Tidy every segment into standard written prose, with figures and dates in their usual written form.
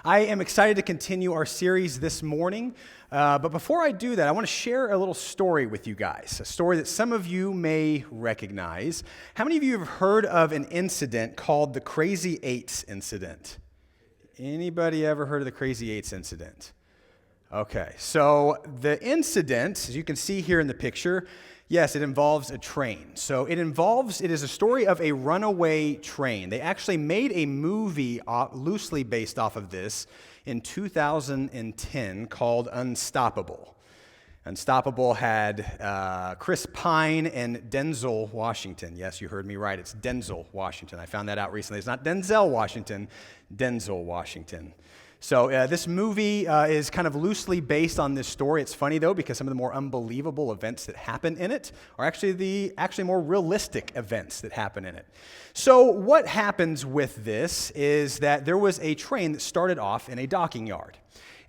I am excited to continue our series this morning, but before I do that, I want to share a little story with you guys, a story that some of you may recognize. How many of you have heard of an incident called the Crazy Eights incident? Anybody ever heard of the Crazy Eights incident? Okay, so the incident, as you can see here in the picture, yes, it involves a train. So it is a story of a runaway train. They actually made a movie loosely based off of this in 2010 called Unstoppable. Unstoppable had Chris Pine and Denzel Washington. Yes, you heard me right. It's Denzel Washington. I found that out recently. It's not Denzel Washington, Denzel Washington. So this movie is kind of loosely based on this story. It's funny, though, because some of the more unbelievable events that happen in it are actually more realistic events that happen in it. So what happens with this is that there was a train that started off in a docking yard.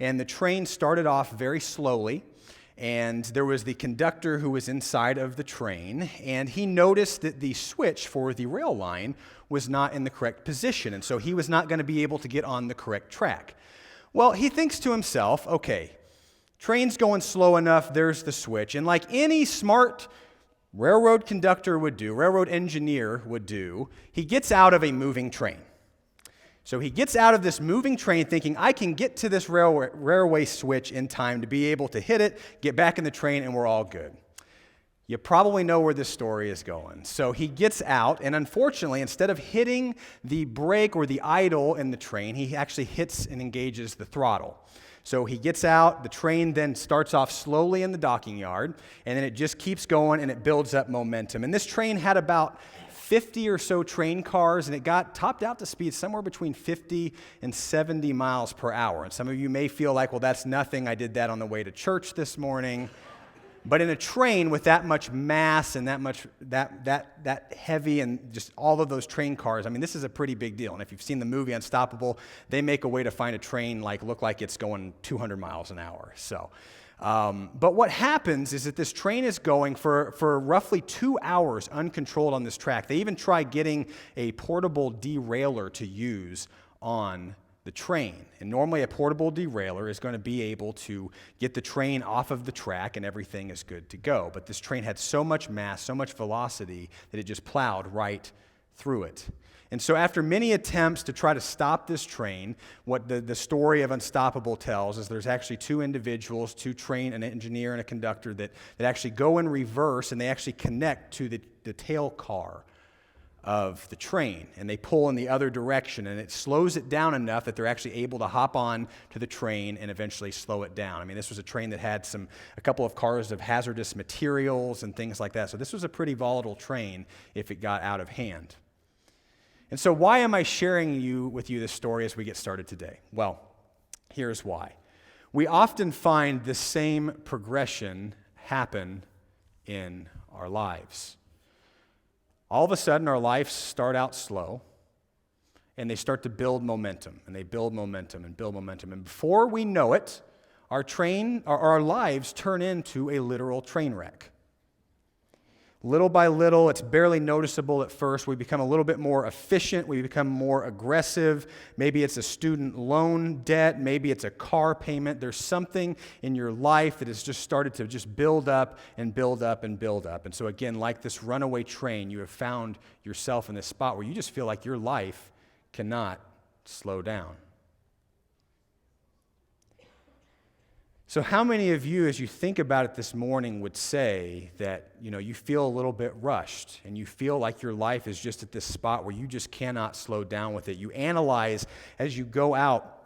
And the train started off very slowly. And there was the conductor who was inside of the train, and he noticed that the switch for the rail line was not in the correct position, and so he was not going to be able to get on the correct track. Well, he thinks to himself, okay, train's going slow enough, there's the switch, and like any smart railroad conductor would do, railroad engineer would do, he gets out of a moving train. So he gets out of this moving train thinking, I can get to this railway switch in time to be able to hit it, get back in the train, and we're all good. You probably know where this story is going. So he gets out, and unfortunately, instead of hitting the brake or the idle in the train, he actually hits and engages the throttle. So he gets out, the train then starts off slowly in the docking yard, and then it just keeps going, and it builds up momentum. And this train had about 50 or so train cars, and it got topped out to speed somewhere between 50 and 70 miles per hour. And some of you may feel like, well, that's nothing. I did that on the way to church this morning. But in a train with that much mass and that heavy and just all of those train cars, I mean, this is a pretty big deal. And if you've seen the movie Unstoppable, they make a way to find a train look like it's going 200 miles an hour. So. But what happens is that this train is going for roughly 2 hours uncontrolled on this track. They even try getting a portable derailleur to use on the train. And normally a portable derailleur is going to be able to get the train off of the track and everything is good to go. But this train had so much mass, so much velocity that it just plowed right through it. And so after many attempts to try to stop this train, what the story of Unstoppable tells is there's actually two individuals, an engineer and a conductor, that actually go in reverse, and they actually connect to the tail car of the train. And they pull in the other direction, and it slows it down enough that they're actually able to hop on to the train and eventually slow it down. I mean, this was a train that had a couple of cars of hazardous materials and things like that. So this was a pretty volatile train if it got out of hand. And so why am I sharing with you this story as we get started today? Well, here's why. We often find the same progression happen in our lives. All of a sudden, our lives start out slow, and they start to build momentum, and they build momentum and build momentum. And before we know it, our lives turn into a literal train wreck. Little by little, it's barely noticeable at first. We become a little bit more efficient. We become more aggressive. Maybe it's a student loan debt. Maybe it's a car payment. There's something in your life that has just started to just build up and build up and build up. And so again, like this runaway train, you have found yourself in this spot where you just feel like your life cannot slow down. So how many of you, as you think about it this morning, would say that, you feel a little bit rushed and you feel like your life is just at this spot where you just cannot slow down with it? You analyze as you go out.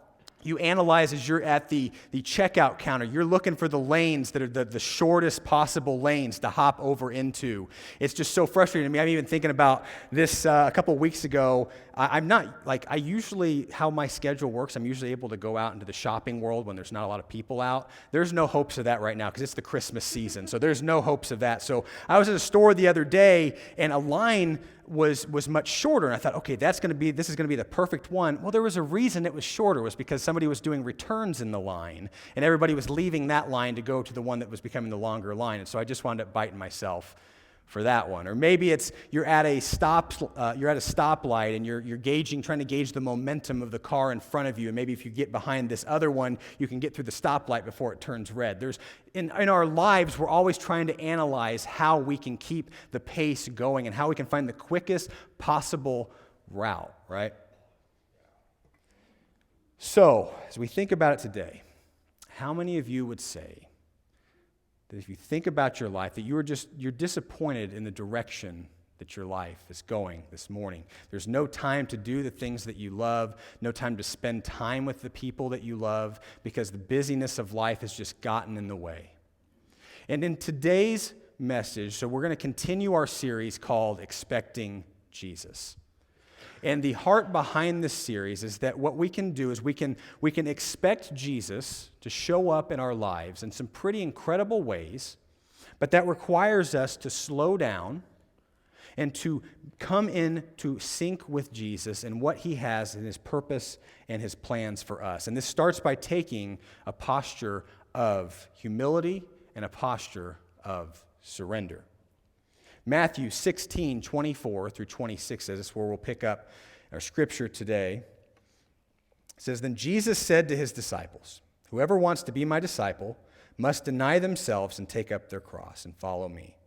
You analyze as you're at the checkout counter. You're looking for the lanes that are the shortest possible lanes to hop over into. It's just so frustrating to me. I'm even thinking about this a couple weeks ago. How my schedule works, I'm usually able to go out into the shopping world when there's not a lot of people out. There's no hopes of that right now because it's the Christmas season, so there's no hopes of that. So I was at a store the other day, and a line was much shorter, and I thought, okay, this is going to be the perfect one. Well, there was a reason it was shorter. It was because somebody was doing returns in the line, and everybody was leaving that line to go to the one that was becoming the longer line, and so I just wound up biting myself for that one. Or maybe it's you're at a stoplight and you're trying to gauge the momentum of the car in front of you. And maybe if you get behind this other one, you can get through the stoplight before it turns red. In our lives, we're always trying to analyze how we can keep the pace going and how we can find the quickest possible route, right? So, as we think about it today, how many of you would say that if you think about your life, that you're disappointed in the direction that your life is going this morning? There's no time to do the things that you love, no time to spend time with the people that you love, because the busyness of life has just gotten in the way. And in today's message, so we're going to continue our series called Expecting Jesus. And the heart behind this series is that what we can do is we can expect Jesus to show up in our lives in some pretty incredible ways, but that requires us to slow down and to come in to sync with Jesus and what he has in his purpose and his plans for us. And this starts by taking a posture of humility and a posture of surrender. Matthew 16:24 through 26 says, this is where we'll pick up our scripture today. It says, "Then Jesus said to his disciples, 'Whoever wants to be my disciple must deny themselves and take up their cross and follow me.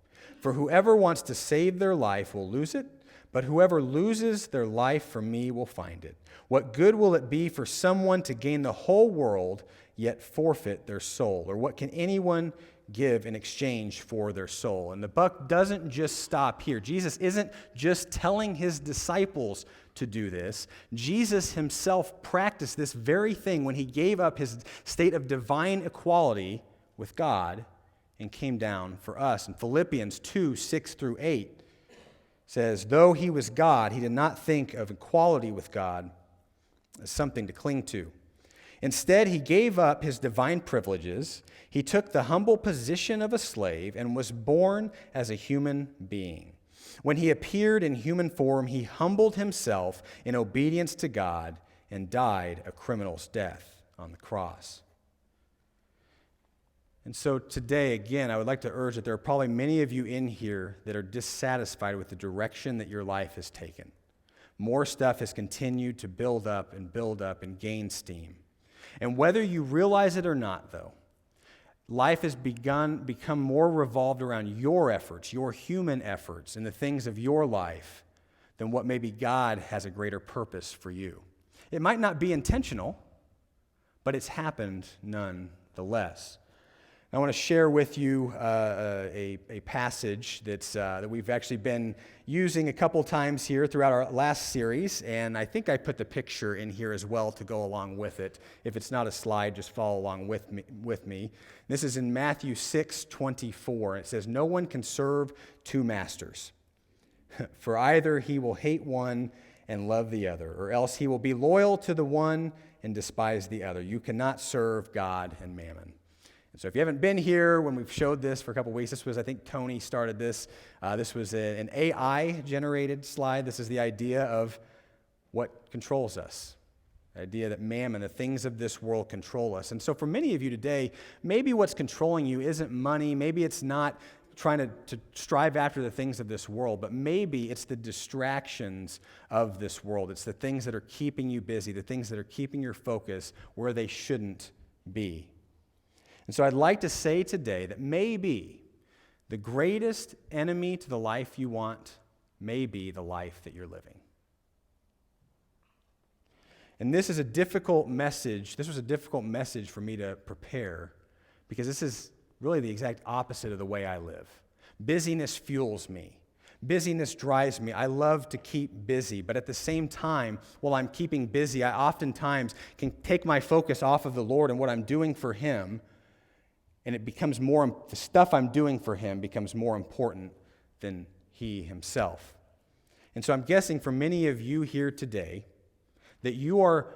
For whoever wants to save their life will lose it, but whoever loses their life for me will find it. What good will it be for someone to gain the whole world yet forfeit their soul? Or what can anyone give in exchange for their soul?'" And the buck doesn't just stop here. Jesus isn't just telling his disciples to do this. Jesus himself practiced this very thing when he gave up his state of divine equality with God and came down for us. And Philippians 2:6 through 8 says, "Though he was God, he did not think of equality with God as something to cling to. Instead, he gave up his divine privileges. He took the humble position of a slave and was born as a human being. When he appeared in human form, he humbled himself in obedience to God and died a criminal's death on the cross." And so today, again, I would like to urge that there are probably many of you in here that are dissatisfied with the direction that your life has taken. More stuff has continued to build up and gain steam. And whether you realize it or not, though, life has become more revolved around your efforts, your human efforts, and the things of your life than what maybe God has a greater purpose for you. It might not be intentional, but it's happened nonetheless. I want to share with you a passage that we've actually been using a couple times here throughout our last series, and I think I put the picture in here as well to go along with it. If it's not a slide, just follow along with me. This is in Matthew 6:24. It says, "No one can serve two masters, for either he will hate one and love the other, or else he will be loyal to the one and despise the other. You cannot serve God and mammon." So if you haven't been here when we've showed this for a couple weeks, I think Tony started this. This was an AI-generated slide. This is the idea of what controls us, the idea that mammon, the things of this world, control us. And so for many of you today, maybe what's controlling you isn't money. Maybe it's not trying to strive after the things of this world, but maybe it's the distractions of this world. It's the things that are keeping you busy, the things that are keeping your focus where they shouldn't be. And so I'd like to say today that maybe the greatest enemy to the life you want may be the life that you're living. And this is a difficult message. This was a difficult message for me to prepare because this is really the exact opposite of the way I live. Busyness fuels me. Busyness drives me. I love to keep busy, but at the same time, while I'm keeping busy, I oftentimes can take my focus off of the Lord and what I'm doing for Him, and it becomes the stuff I'm doing for Him becomes more important than He Himself. And so I'm guessing for many of you here today that you are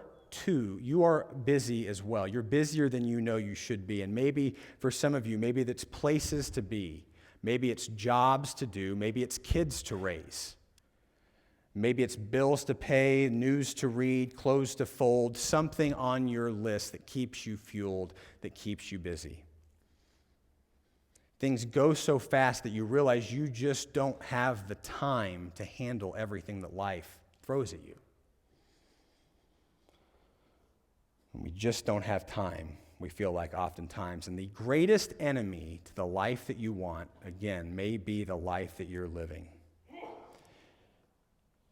busy as well. You're busier than you know you should be. And maybe for some of you, maybe that's places to be. Maybe it's jobs to do. Maybe it's kids to raise. Maybe it's bills to pay, news to read, clothes to fold, something on your list that keeps you fueled, that keeps you busy. things go so fast that you realize you just don't have the time to handle everything that life throws at you. We just don't have time, we feel like oftentimes. And the greatest enemy to the life that you want, again, may be the life that you're living.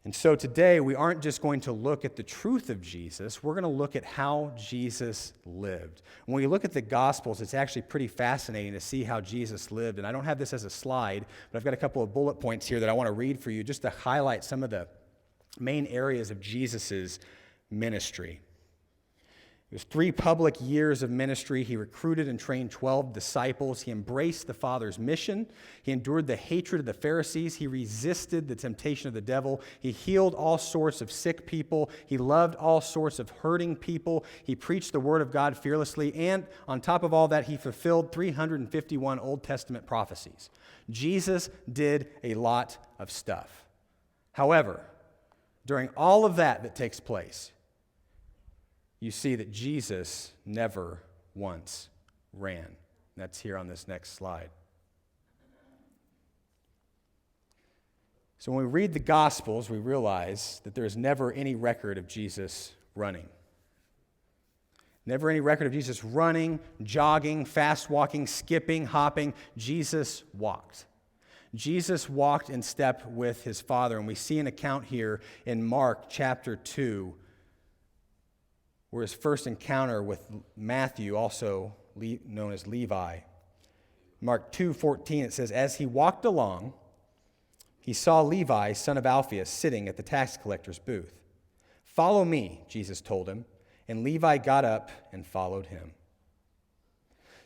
And so today, we aren't just going to look at the truth of Jesus, we're going to look at how Jesus lived. When we look at the Gospels, it's actually pretty fascinating to see how Jesus lived. And I don't have this as a slide, but I've got a couple of bullet points here that I want to read for you just to highlight some of the main areas of Jesus' ministry. It was 3 public years of ministry. He recruited and trained 12 disciples. He embraced the Father's mission. He endured the hatred of the Pharisees. He resisted the temptation of the devil. He healed all sorts of sick people. He loved all sorts of hurting people. He preached the word of God fearlessly. And on top of all that, he fulfilled 351 Old Testament prophecies. Jesus did a lot of stuff. However, during all of that takes place, you see that Jesus never once ran. That's here on this next slide. So when we read the Gospels, we realize that there is never any record of Jesus running. Never any record of Jesus running, jogging, fast walking, skipping, hopping. Jesus walked. Jesus walked in step with his Father. And we see an account here in Mark chapter 2, where his first encounter with Matthew, also known as Levi. Mark 2:14, it says, "As he walked along, he saw Levi, son of Alphaeus, sitting at the tax collector's booth. 'Follow me,' Jesus told him, and Levi got up and followed him."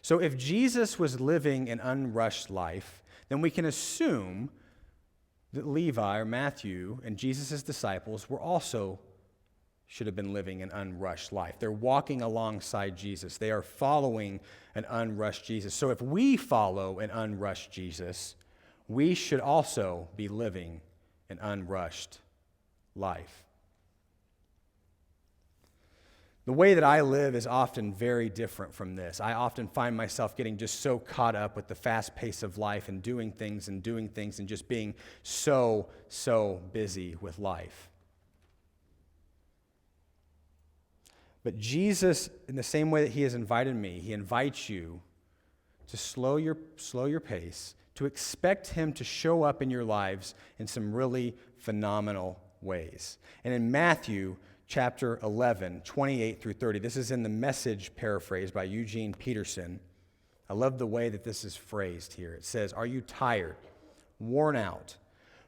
So if Jesus was living an unrushed life, then we can assume that Levi or Matthew and Jesus' disciples were also should have been living an unrushed life. They're walking alongside Jesus. They are following an unrushed Jesus. So if we follow an unrushed Jesus, we should also be living an unrushed life. The way that I live is often very different from this. I often find myself getting just so caught up with the fast pace of life and doing things and just being so busy with life. But Jesus, in the same way that he has invited me, he invites you to slow your pace, to expect him to show up in your lives in some really phenomenal ways. And in Matthew chapter 11, 28 through 30, this is in the Message paraphrase by Eugene Peterson. I love the way that this is phrased here. It says, "Are you tired, worn out,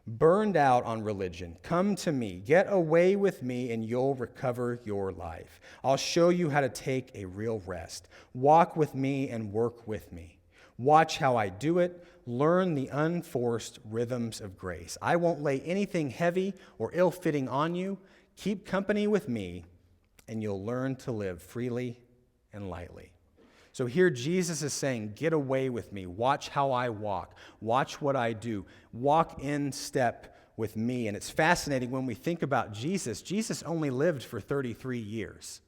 burned out on religion? Come to me, get away with me, and you'll recover your life. I'll show you how to take a real rest. Walk with me and work with me. Watch how I do it. Learn the unforced rhythms of grace. I won't lay anything heavy or ill-fitting on you. Keep company with me, and you'll learn to live freely and lightly." So here Jesus is saying, get away with me. Watch how I walk. Watch what I do. Walk in step with me. And it's fascinating when we think about Jesus. Jesus only lived for 33 years.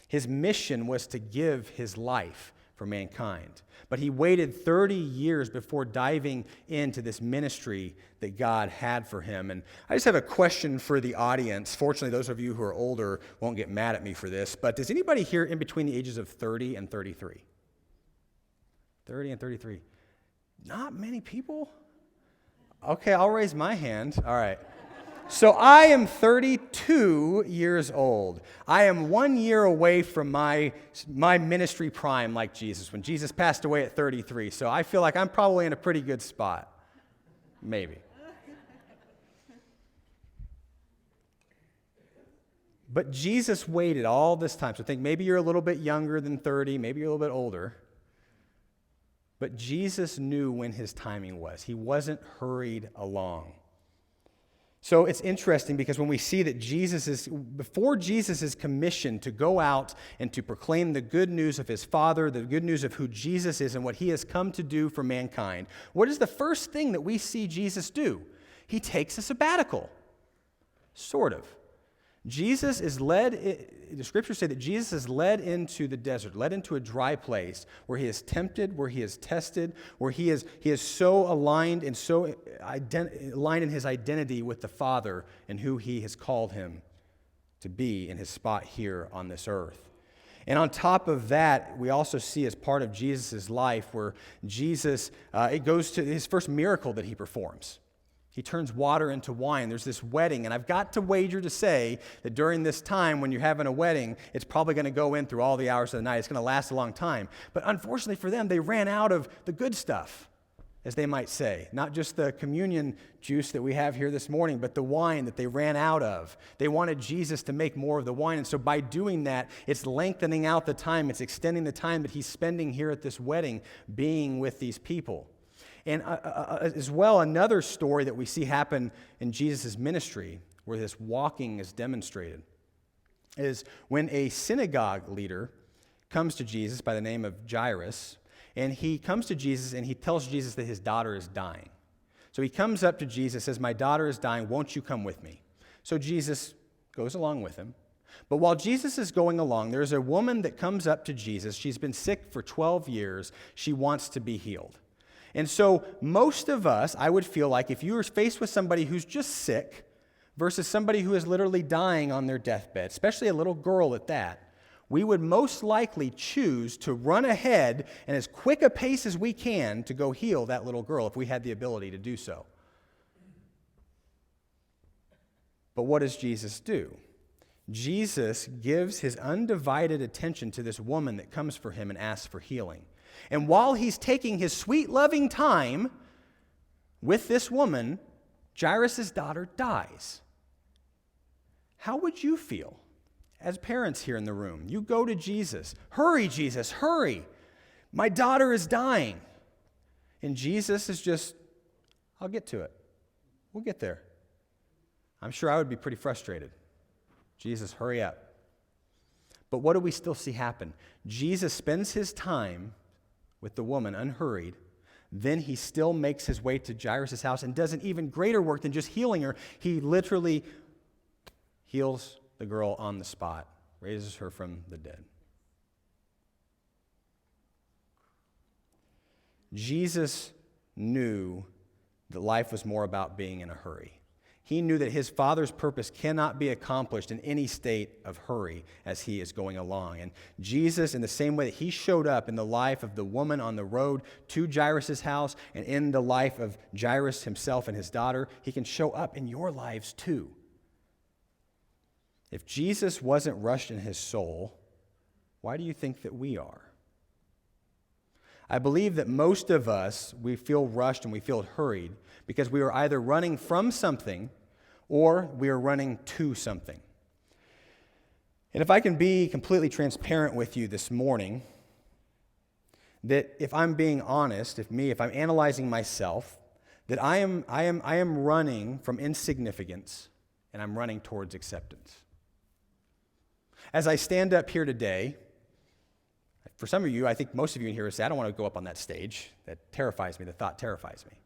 His mission was to give his life for mankind. But he waited 30 years before diving into this ministry that God had for him. And I just have a question for the audience. Fortunately, those of you who are older won't get mad at me for this, but does anybody here in between the ages of 30 and 33? 30 and 33. Not many people? Okay, I'll raise my hand. All right. So I am 32 years old. I am 1 year away from my ministry prime like Jesus, when Jesus passed away at 33. So I feel like I'm probably in a pretty good spot. Maybe. But Jesus waited all this time. So think maybe you're a little bit younger than 30, maybe you're a little bit older. But Jesus knew when his timing was. He wasn't hurried along. So it's interesting because when we see that before Jesus is commissioned to go out and to proclaim the good news of his Father, the good news of who Jesus is and what he has come to do for mankind, what is the first thing that we see Jesus do? He takes a sabbatical. Sort of. The scriptures say that Jesus is led into the desert, led into a dry place where he is tempted, where he is tested, where he is so aligned and so aligned in his identity with the Father and who he has called him to be in his spot here on this earth. And on top of that, we also see as part of Jesus' life where Jesus, it goes to his first miracle that he performs. He turns water into wine. There's this wedding, and I've got to wager to say that during this time when you're having a wedding, it's probably going to go in through all the hours of the night. It's going to last a long time. But unfortunately for them, they ran out of the good stuff, as they might say. Not just the communion juice that we have here this morning, but the wine that they ran out of. They wanted Jesus to make more of the wine, and so by doing that, it's lengthening out the time. It's extending the time that he's spending here at this wedding being with these people. And as well, another story that we see happen in Jesus' ministry, where this walking is demonstrated, is when a synagogue leader comes to Jesus by the name of Jairus, and he comes to Jesus and he tells Jesus that his daughter is dying. So he comes up to Jesus, says, "My daughter is dying, won't you come with me?" So Jesus goes along with him. But while Jesus is going along, there's a woman that comes up to Jesus. She's been sick for 12 years. She wants to be healed. And so most of us, I would feel like if you were faced with somebody who's just sick versus somebody who is literally dying on their deathbed, especially a little girl at that, we would most likely choose to run ahead and as quick a pace as we can to go heal that little girl if we had the ability to do so. But what does Jesus do? Jesus gives his undivided attention to this woman that comes for him and asks for healing. And while he's taking his sweet, loving time with this woman, Jairus' daughter dies. How would you feel as parents here in the room? You go to Jesus. "Hurry, Jesus, hurry. My daughter is dying." And Jesus is just, "I'll get to it. We'll get there." I'm sure I would be pretty frustrated. "Jesus, hurry up." But what do we still see happen? Jesus spends his time with the woman unhurried. Then he still makes his way to Jairus' house and does an even greater work than just healing her. He literally heals the girl on the spot, raises her from the dead. Jesus knew that life was more about being in a hurry. He knew that his Father's purpose cannot be accomplished in any state of hurry as he is going along. And Jesus, in the same way that he showed up in the life of the woman on the road to Jairus' house and in the life of Jairus himself and his daughter, he can show up in your lives too. If Jesus wasn't rushed in his soul, why do you think that we are? I believe that most of us, we feel rushed and we feel hurried because we are either running from something or we are running to something. And if I can be completely transparent with you this morning, that if I'm being honest, if I'm analyzing myself, that I am running from insignificance and I'm running towards acceptance. As I stand up here today, for some of you, I think most of you in here would say, "I don't want to go up on that stage. That terrifies me. The thought terrifies me."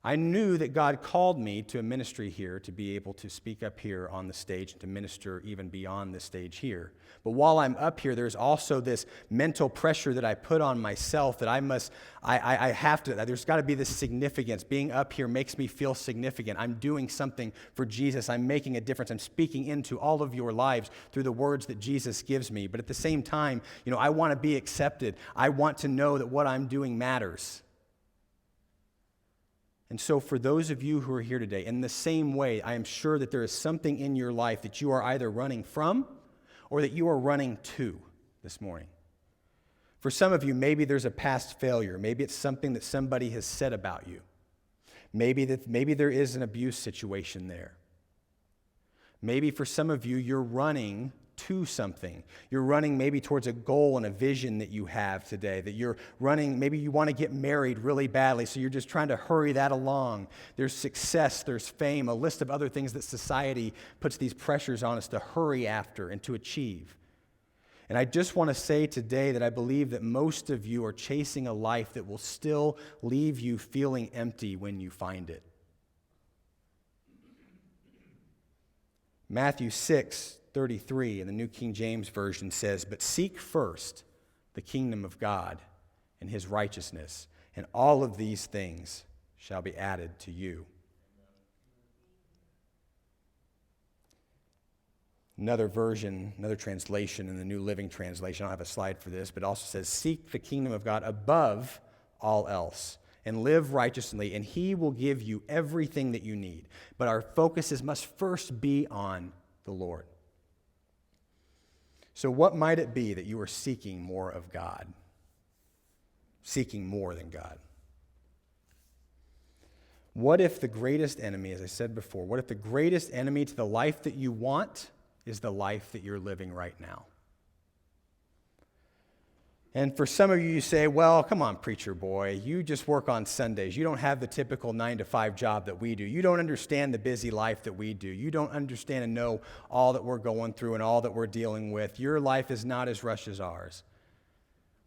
I knew that God called me to a ministry here to be able to speak up here on the stage and to minister even beyond the stage here. But while I'm up here, there's also this mental pressure that I put on myself that I have to, there's got to be this significance. Being up here makes me feel significant. I'm doing something for Jesus. I'm making a difference. I'm speaking into all of your lives through the words that Jesus gives me. But at the same time, I want to be accepted. I want to know that what I'm doing matters. And so for those of you who are here today, in the same way, I am sure that there is something in your life that you are either running from or that you are running to this morning. For some of you, maybe there's a past failure. Maybe it's something that somebody has said about you. Maybe there is an abuse situation there. Maybe for some of you, you're running to something. You're running maybe towards a goal and a vision that you have today, that you're running, maybe you want to get married really badly, so you're just trying to hurry that along. There's success, there's fame, a list of other things that society puts these pressures on us to hurry after and to achieve. And I just want to say today that I believe that most of you are chasing a life that will still leave you feeling empty when you find it. Matthew 6:33 in the New King James Version says, "But seek first the kingdom of God and his righteousness, and all of these things shall be added to you." Another version, another translation in the New Living Translation, I don't have a slide for this, but also says, "Seek the kingdom of God above all else, and live righteously, and he will give you everything that you need." But our focuses must first be on the Lord. So what might it be that you are seeking more of God? Seeking more than God? What if the greatest enemy, as I said before, what if the greatest enemy to the life that you want is the life that you're living right now? And for some of you, you say, "Well, come on, preacher boy, you just work on Sundays. You don't have the typical 9-to-5 job that we do. You don't understand the busy life that we do. You don't understand and know all that we're going through and all that we're dealing with. Your life is not as rushed as ours."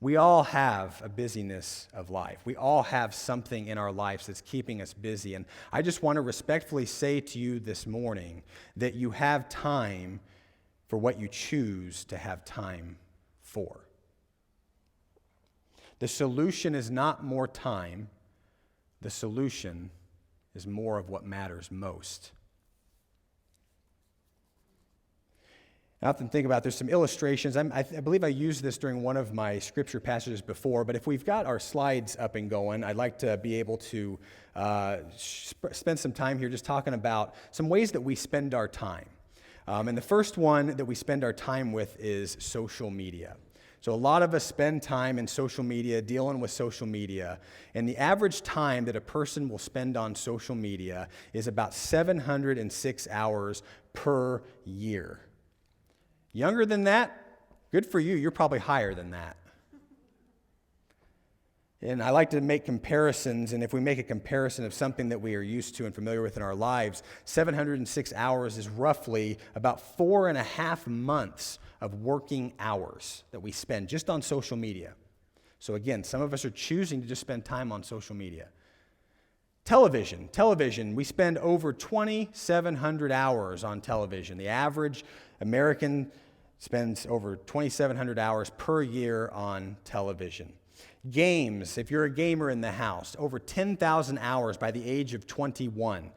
We all have a busyness of life. We all have something in our lives that's keeping us busy. And I just want to respectfully say to you this morning that you have time for what you choose to have time for. The solution is not more time. The solution is more of what matters most. I often think about, there's some illustrations. I believe I used this during one of my scripture passages before, but if we've got our slides up and going, I'd like to be able to spend some time here just talking about some ways that we spend our time. And the first one that we spend our time with is social media. So a lot of us spend time in social media, dealing with social media, and the average time that a person will spend on social media is about 706 hours per year. Younger than that? Good for you. You're probably higher than that. And I like to make comparisons, and if we make a comparison of something that we are used to and familiar with in our lives, 706 hours is roughly about 4.5 months of working hours that we spend just on social media. So again, some of us are choosing to just spend time on social media. Television, we spend over 2,700 hours on television. The average American spends over 2,700 hours per year on television. Games, if you're a gamer in the house, over 10,000 hours by the age of 21.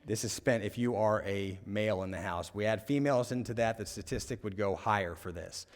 This is spent if you are a male in the house. We add females into that, the statistic would go higher for this.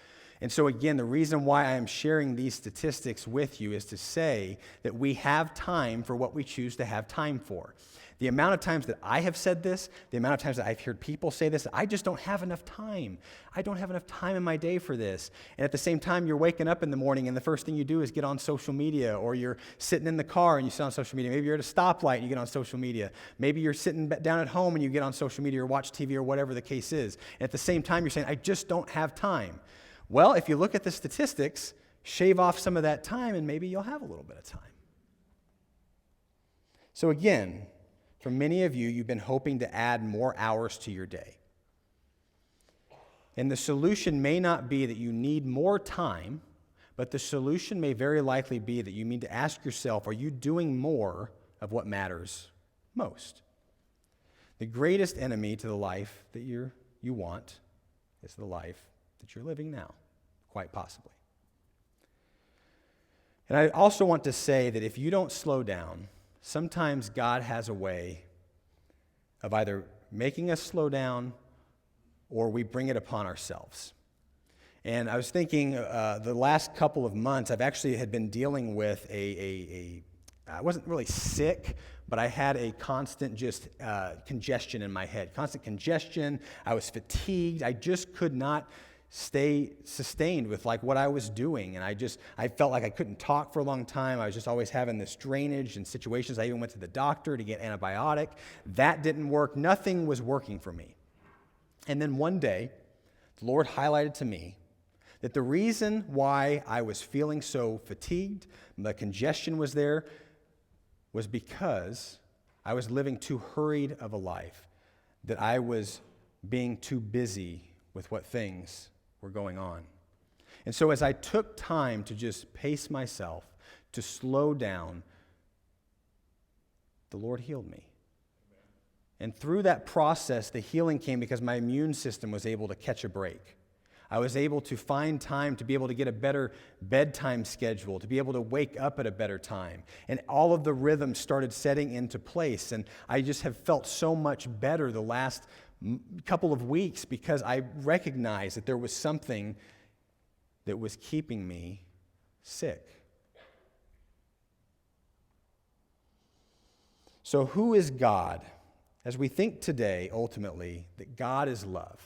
And so again, the reason why I am sharing these statistics with you is to say that we have time for what we choose to have time for. The amount of times that I have said this, the amount of times that I've heard people say this, I just don't have enough time. I don't have enough time in my day for this. And at the same time, you're waking up in the morning and the first thing you do is get on social media, or you're sitting in the car and you sit on social media. Maybe you're at a stoplight and you get on social media. Maybe you're sitting down at home and you get on social media or watch TV or whatever the case is. And at the same time, you're saying, I just don't have time. Well, if you look at the statistics, shave off some of that time and maybe you'll have a little bit of time. So again, for many of you, you've been hoping to add more hours to your day. And the solution may not be that you need more time, but the solution may very likely be that you need to ask yourself, are you doing more of what matters most? The greatest enemy to the life that you want is the life that you're living now, quite possibly. And I also want to say that if you don't slow down, sometimes God has a way of either making us slow down or we bring it upon ourselves. And I was thinking the last couple of months, I've actually had been dealing with I wasn't really sick, but I had a constant congestion in my head. Constant congestion. I was fatigued. I just could not stay sustained with like what I was doing. And I felt like I couldn't talk for a long time. I was just always having this drainage and situations. I even went to the doctor to get antibiotic. That didn't work. Nothing was working for me. And then one day, the Lord highlighted to me that the reason why I was feeling so fatigued, the congestion was there, was because I was living too hurried of a life, that I was being too busy with what things were going on. And so as I took time to just pace myself, to slow down, the Lord healed me. And through that process, the healing came because my immune system was able to catch a break. I was able to find time to be able to get a better bedtime schedule, to be able to wake up at a better time. And all of the rhythms started setting into place. And I just have felt so much better the last couple of weeks because I recognized that there was something that was keeping me sick. So who is God? As we think today, ultimately, that God is love.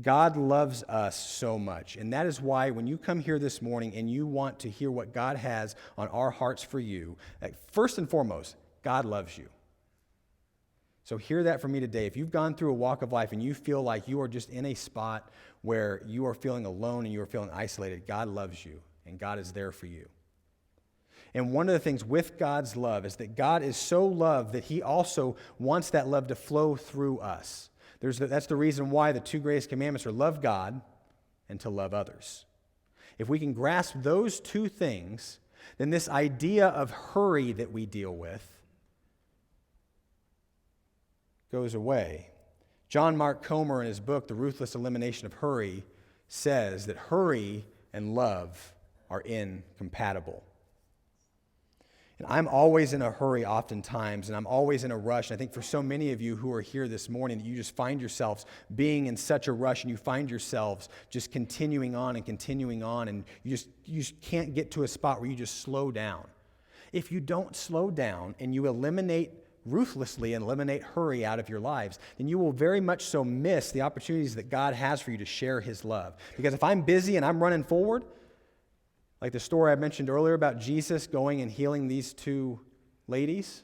God loves us so much. And that is why when you come here this morning and you want to hear what God has on our hearts for you, first and foremost, God loves you. So hear that from me today. If you've gone through a walk of life and you feel like you are just in a spot where you are feeling alone and you are feeling isolated, God loves you and God is there for you. And one of the things with God's love is that God is so loved that he also wants that love to flow through us. That's the reason why the two greatest commandments are love God and to love others. If we can grasp those two things, then this idea of hurry that we deal with goes away. John Mark Comer, in his book, The Ruthless Elimination of Hurry, says that hurry and love are incompatible. And I'm always in a hurry oftentimes, and I'm always in a rush. And I think for so many of you who are here this morning, that you just find yourselves being in such a rush, and you find yourselves just continuing on, and you just can't get to a spot where you just slow down. If you don't slow down and you ruthlessly eliminate hurry out of your lives, then you will very much so miss the opportunities that God has for you to share his love. Because if I'm busy and I'm running forward, like the story I mentioned earlier about Jesus going and healing these two ladies,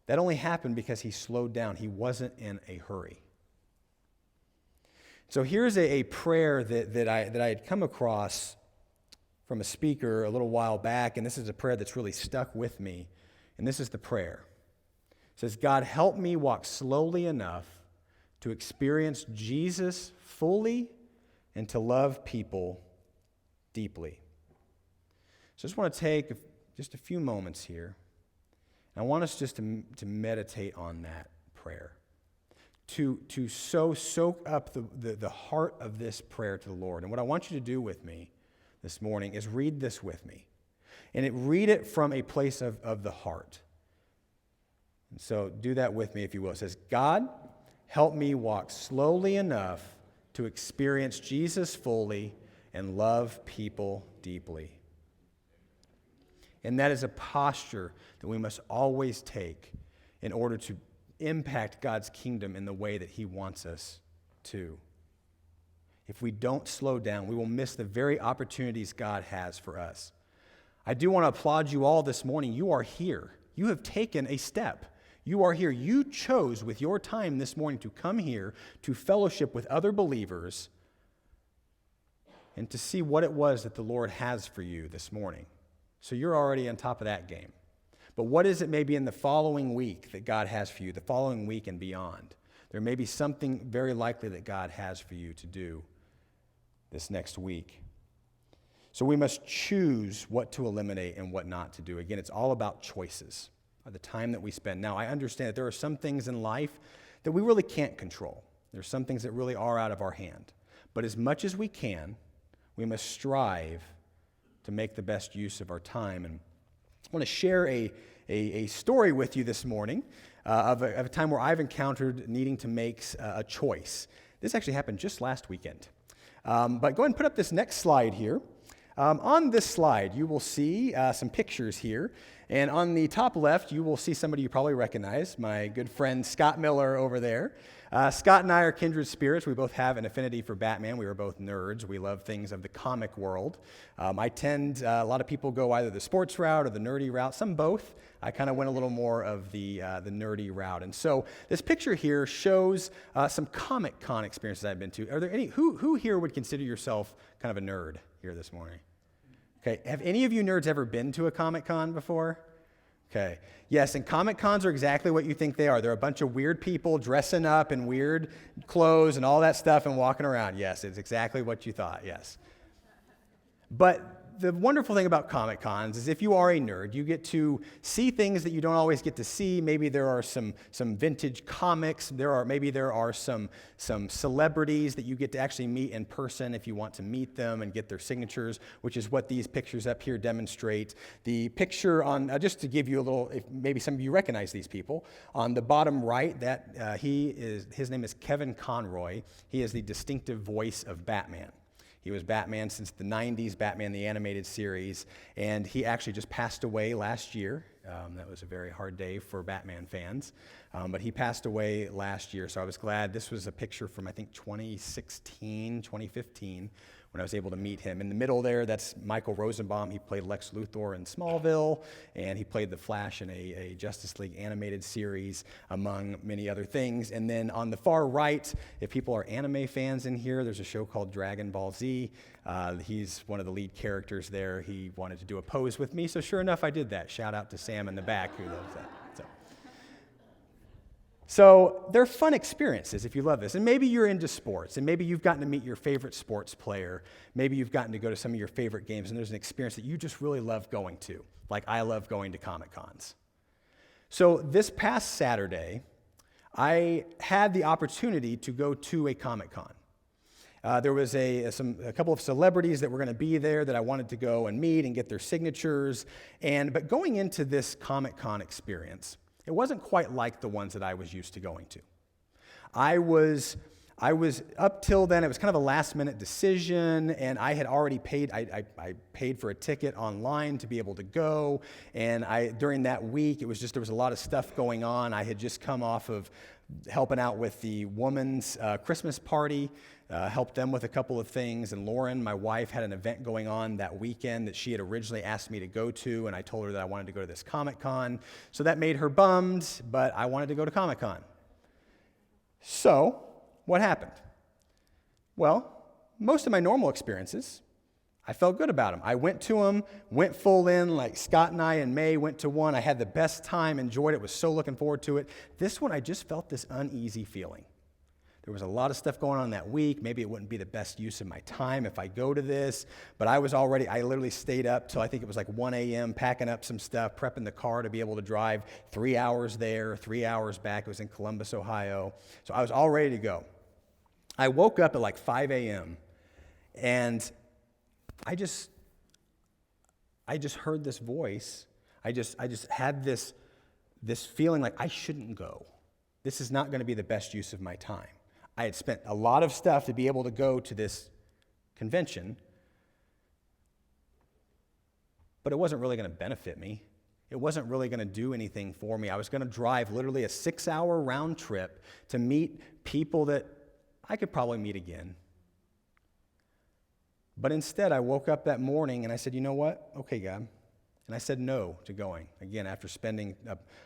that only happened because he slowed down. He wasn't in a hurry. So here's a prayer that I had come across from a speaker a little while back, and this is a prayer that's really stuck with me. And this is the prayer. It says, God, help me walk slowly enough to experience Jesus fully and to love people deeply. So I just want to take just a few moments here. I want us just to meditate on that prayer, to soak up the heart of this prayer to the Lord. And what I want you to do with me this morning is read this with me. And read it from a place of the heart. And so do that with me, if you will. It says, God, help me walk slowly enough to experience Jesus fully and love people deeply. And that is a posture that we must always take in order to impact God's kingdom in the way that he wants us to. If we don't slow down, we will miss the very opportunities God has for us. I do want to applaud you all this morning. You are here. You have taken a step. You are here. You chose with your time this morning to come here to fellowship with other believers and to see what it was that the Lord has for you this morning. So you're already on top of that game. But what is it maybe in the following week that God has for you, the following week and beyond? There may be something very likely that God has for you to do this next week. So we must choose what to eliminate and what not to do. Again, it's all about choices, the time that we spend. Now, I understand that there are some things in life that we really can't control. There's some things that really are out of our hand. But as much as we can, we must strive to make the best use of our time. And I want to share a story with you this morning of a time where I've encountered needing to make a choice. This actually happened just last weekend. But go ahead and put up this next slide here. On this slide, you will see some pictures here. And on the top left, you will see somebody you probably recognize, my good friend Scott Miller over there. Scott and I are kindred spirits. We both have an affinity for Batman. We are both nerds. We love things of the comic world. A lot of people go either the sports route or the nerdy route, some both. I kind of went a little more of the nerdy route. And so this picture here shows some Comic Con experiences I've been to. Are there any, who here would consider yourself kind of a nerd here this morning? Okay, have any of you nerds ever been to a Comic Con before? Okay, yes, and Comic Cons are exactly what you think they are. They're a bunch of weird people dressing up in weird clothes and all that stuff and walking around. Yes, it's exactly what you thought, yes. But the wonderful thing about Comic Cons is if you are a nerd, you get to see things that you don't always get to see. Maybe there are some vintage comics. Maybe there are some celebrities that you get to actually meet in person if you want to meet them and get their signatures, which is what these pictures up here demonstrate. The picture on, just to give you a little, if maybe some of you recognize these people, on the bottom right, his name is Kevin Conroy. He is the distinctive voice of Batman. He was Batman since the 90s, Batman the Animated Series, and he actually just passed away last year. That was a very hard day for Batman fans, but he passed away last year, so I was glad. This was a picture from, I think, 2016, 2015, when I was able to meet him. In the middle there, that's Michael Rosenbaum. He played Lex Luthor in Smallville, and he played the Flash in a Justice League animated series, among many other things. And then on the far right, if people are anime fans in here, there's a show called Dragon Ball Z. He's one of the lead characters there. He wanted to do a pose with me, so sure enough, I did that. Shout out to Sam in the back who loves that. So they're fun experiences if you love this. And maybe you're into sports, and maybe you've gotten to meet your favorite sports player. Maybe you've gotten to go to some of your favorite games, and there's an experience that you just really love going to, like I love going to Comic Cons. So this past Saturday, I had the opportunity to go to a Comic Con. There was a couple of celebrities that were going to be there that I wanted to go and meet and get their signatures. But going into this Comic Con experience, it wasn't quite like the ones that I was used to going to. I was up till then, it was kind of a last-minute decision, and I had already paid. I paid for a ticket online to be able to go, and during that week, there was a lot of stuff going on. I had just come off of helping out with the woman's Christmas party, helped them with a couple of things, and Lauren, my wife, had an event going on that weekend that she had originally asked me to go to, and I told her that I wanted to go to this Comic-Con, so that made her bummed, but I wanted to go to Comic-Con. So, what happened? Well, most of my normal experiences, I felt good about them. I went to them, went full in, like Scott and I in May went to one. I had the best time, enjoyed it, was so looking forward to it. This one, I just felt this uneasy feeling. There was a lot of stuff going on that week. Maybe it wouldn't be the best use of my time if I go to this, but I literally stayed up till I think it was like 1 a.m. packing up some stuff, prepping the car to be able to drive 3 hours there, 3 hours back. It was in Columbus, Ohio. So I was all ready to go. I woke up at like 5 a.m. and I just heard this voice. I just had this feeling like I shouldn't go. This is not going to be the best use of my time. I had spent a lot of stuff to be able to go to this convention, but it wasn't really going to benefit me. It wasn't really going to do anything for me. I was going to drive literally a 6-hour round trip to meet people that I could probably meet again. But instead, I woke up that morning and I said, you know what? Okay, God. And I said no to going. Again, after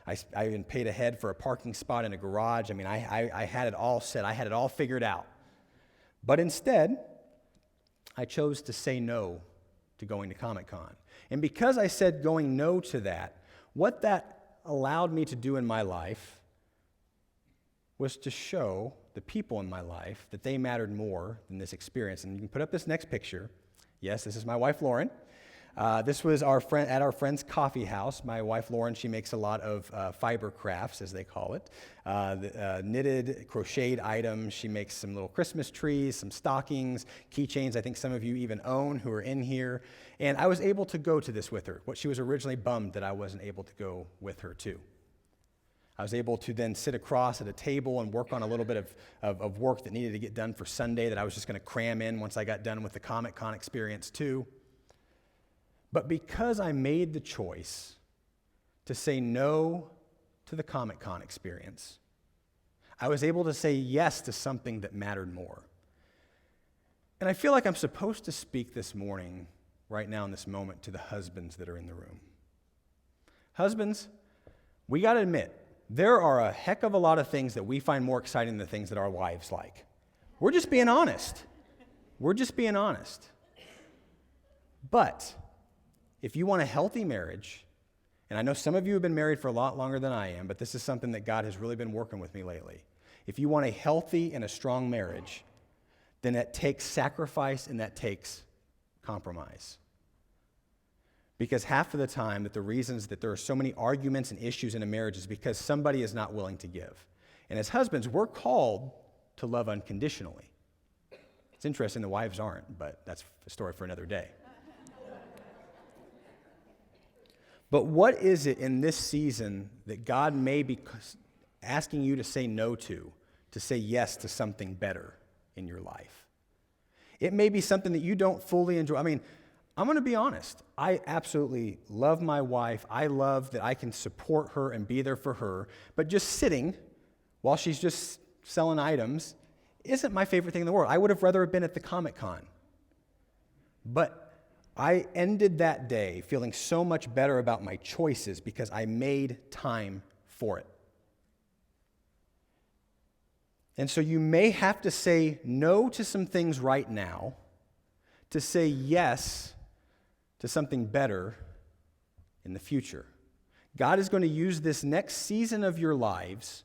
I even paid ahead for a parking spot in a garage. I mean, I had it all set. I had it all figured out. But instead, I chose to say no to going to Comic-Con. And because I said going no to that, what that allowed me to do in my life was to show the people in my life that they mattered more than this experience. And you can put up this next picture. Yes, this is my wife, Lauren. This was at our friend's coffee house. My wife, Lauren, she makes a lot of fiber crafts, as they call it, knitted, crocheted items. She makes some little Christmas trees, some stockings, keychains. I think some of you even own who are in here. And I was able to go to this with her. She was originally bummed that I wasn't able to go with her, too. I was able to then sit across at a table and work on a little bit of work that needed to get done for Sunday that I was just going to cram in once I got done with the Comic-Con experience, too. But because I made the choice to say no to the Comic-Con experience, I was able to say yes to something that mattered more. And I feel like I'm supposed to speak this morning, right now in this moment, to the husbands that are in the room. Husbands, we got to admit, there are a heck of a lot of things that we find more exciting than the things that our wives like. We're just being honest. But if you want a healthy marriage, and I know some of you have been married for a lot longer than I am, but this is something that God has really been working with me lately. If you want a healthy and a strong marriage, then that takes sacrifice and that takes compromise. Because half of the time that the reasons that there are so many arguments and issues in a marriage is because somebody is not willing to give. And as husbands, we're called to love unconditionally. It's interesting the wives aren't, but that's a story for another day. But what is it in this season that God may be asking you to say no to say yes to something better in your life? It may be something that you don't fully enjoy. I mean, I'm going to be honest. I absolutely love my wife. I love that I can support her and be there for her. But just sitting while she's just selling items isn't my favorite thing in the world. I would have rather have been at the Comic-Con. But I ended that day feeling so much better about my choices because I made time for it. And so you may have to say no to some things right now to say yes to something better in the future. God is going to use this next season of your lives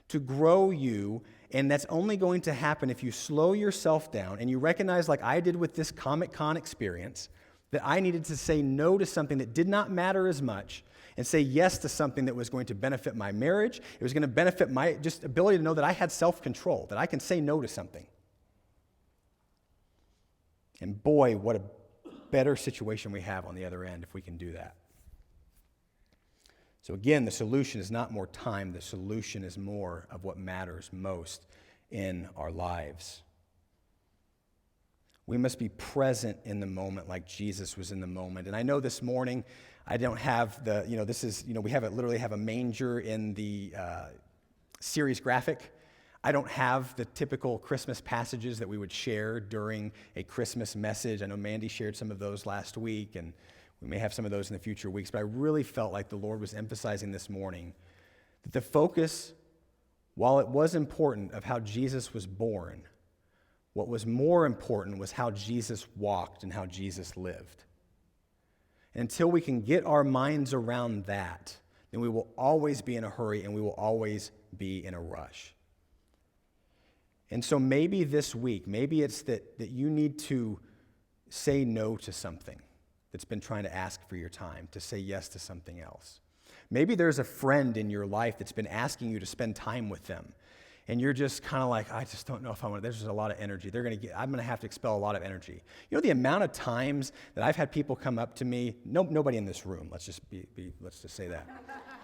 to grow you, and that's only going to happen if you slow yourself down and you recognize, like I did with this Comic-Con experience, that I needed to say no to something that did not matter as much and say yes to something that was going to benefit my marriage. It was going to benefit my just ability to know that I had self-control, that I can say no to something. And boy, what a better situation we have on the other end if we can do that. So again, the solution is not more time. The solution is more of what matters most in our lives. We must be present in the moment like Jesus was in the moment. And I know this morning I don't have the, we literally have a manger in the series graphic. I don't have the typical Christmas passages that we would share during a Christmas message. I know Mandy shared some of those last week, and we may have some of those in the future weeks, but I really felt like the Lord was emphasizing this morning that the focus, while it was important of how Jesus was born, what was more important was how Jesus walked and how Jesus lived. And until we can get our minds around that, then we will always be in a hurry and we will always be in a rush. And so maybe this week, maybe it's that you need to say no to something that's been trying to ask for your time, to say yes to something else. Maybe there's a friend in your life that's been asking you to spend time with them, and you're just kind of like, I just don't know if I want to. There's just a lot of energy. I'm going to have to expel a lot of energy. You know the amount of times that I've had people come up to me, nobody in this room, let's just say that.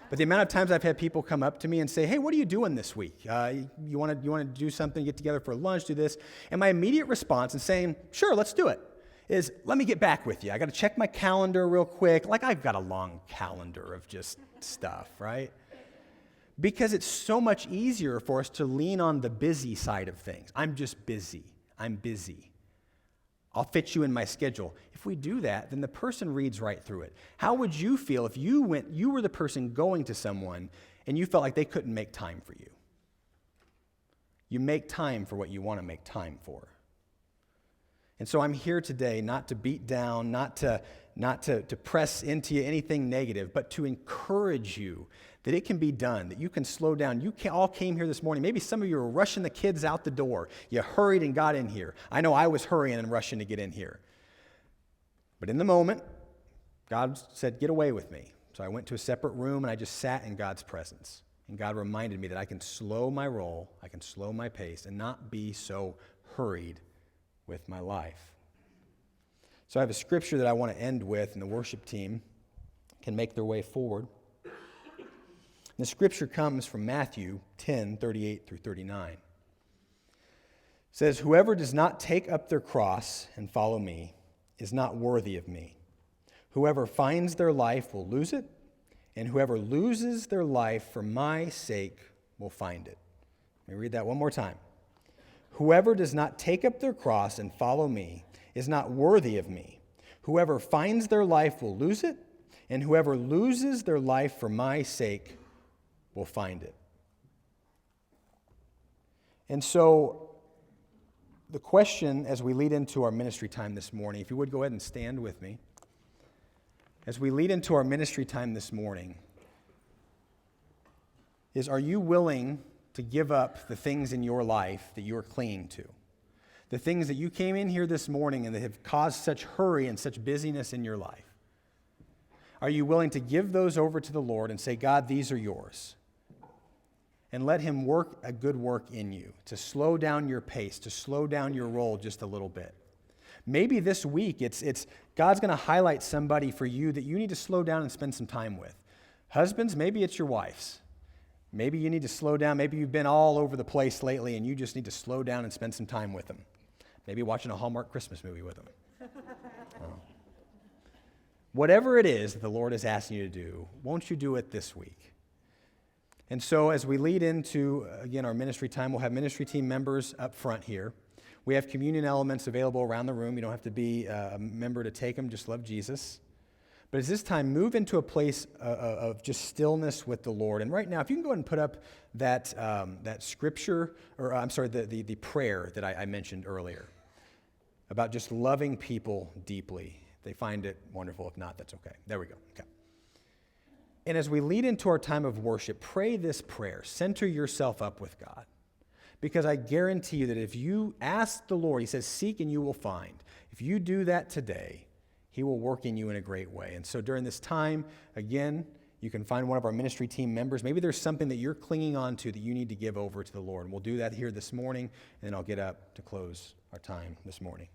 But the amount of times I've had people come up to me and say, hey, what are you doing this week? You want to do something, get together for lunch, do this? And my immediate response in saying, sure, let's do it, is let me get back with you. I got to check my calendar real quick. Like I've got a long calendar of just stuff, right? Because it's so much easier for us to lean on the busy side of things. I'm just busy. I'm busy. I'll fit you in my schedule. If we do that, then the person reads right through it. How would you feel if you were the person going to someone and you felt like they couldn't make time for you? You make time for what you want to make time for. And so I'm here today not to beat down, not to press into you anything negative, but to encourage you that it can be done, that you can slow down. You all came here this morning. Maybe some of you were rushing the kids out the door. You hurried and got in here. I know I was hurrying and rushing to get in here. But in the moment, God said, get away with me. So I went to a separate room and I just sat in God's presence. And God reminded me that I can slow my roll, I can slow my pace, and not be so hurried with my life. So I have a scripture that I want to end with, and the worship team can make their way forward. And the scripture comes from Matthew 10:38 through 39. It says, whoever does not take up their cross and follow me is not worthy of me. Whoever finds their life will lose it, and whoever loses their life for my sake will find it. Let me read that one more time. Whoever does not take up their cross and follow me is not worthy of me. Whoever finds their life will lose it, and whoever loses their life for my sake will find it. And so the question as we lead into our ministry time this morning, if you would go ahead and stand with me. As we lead into our ministry time this morning, is are you willing to give up the things in your life that you're clinging to? The things that you came in here this morning and that have caused such hurry and such busyness in your life. Are you willing to give those over to the Lord and say, God, these are yours? And let him work a good work in you, to slow down your pace, to slow down your roll just a little bit. Maybe this week, it's God's going to highlight somebody for you that you need to slow down and spend some time with. Husbands, maybe it's your wives. Maybe you need to slow down. Maybe you've been all over the place lately and you just need to slow down and spend some time with them. Maybe watching a Hallmark Christmas movie with them. Whatever it is that the Lord is asking you to do, won't you do it this week? And so as we lead into, again, our ministry time, we'll have ministry team members up front here. We have communion elements available around the room. You don't have to be a member to take them. Just love Jesus. But at this time, move into a place of just stillness with the Lord. And right now, if you can go ahead and put up that scripture, or I'm sorry, the prayer that I mentioned earlier about just loving people deeply. If they find it wonderful. If not, that's okay. There we go. Okay. And as we lead into our time of worship, pray this prayer. Center yourself up with God. Because I guarantee you that if you ask the Lord, he says, seek and you will find. If you do that today, he will work in you in a great way. And so during this time, again, you can find one of our ministry team members. Maybe there's something that you're clinging on to that you need to give over to the Lord. And we'll do that here this morning, and then I'll get up to close our time this morning.